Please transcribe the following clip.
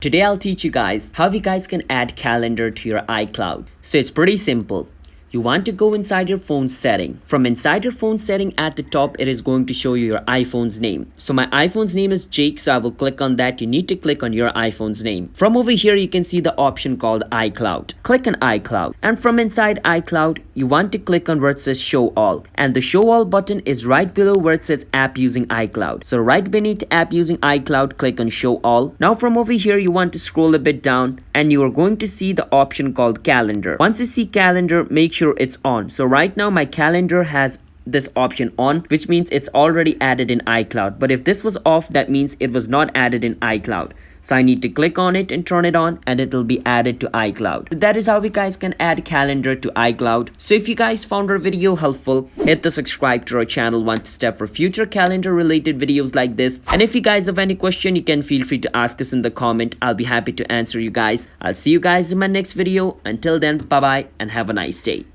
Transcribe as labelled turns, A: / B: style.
A: Today I'll teach you guys how you guys can add calendar to your iCloud. So it's pretty simple. You want to go inside your phone setting. From inside your phone setting at the top, it is going to show you your iPhone's name. So my iPhone's name is Jake, so I will click on that. You need to click on your iPhone's name. From over here, you can see the option called iCloud. Click on iCloud. And from inside iCloud, you want to click on where it says show all. And the show all button is right below where it says app using iCloud. So right beneath app using iCloud, click on show all. Now from over here, you want to scroll a bit down and you are going to see the option called calendar. Once you see calendar, make sure it's on. So right now my calendar has this option on, which means it's already added in iCloud. But if this was off, that means it was not added in iCloud. So I need to click on it and turn it on and it will be added to iCloud. So that is how you guys can add calendar to iCloud. So if you guys found our video helpful, hit the subscribe to our channel one step for future calendar related videos like this. And if you guys have any question, you can feel free to ask us in the comment. I'll be happy to answer you guys. I'll see you guys in my next video. Until then, bye bye and have a nice day.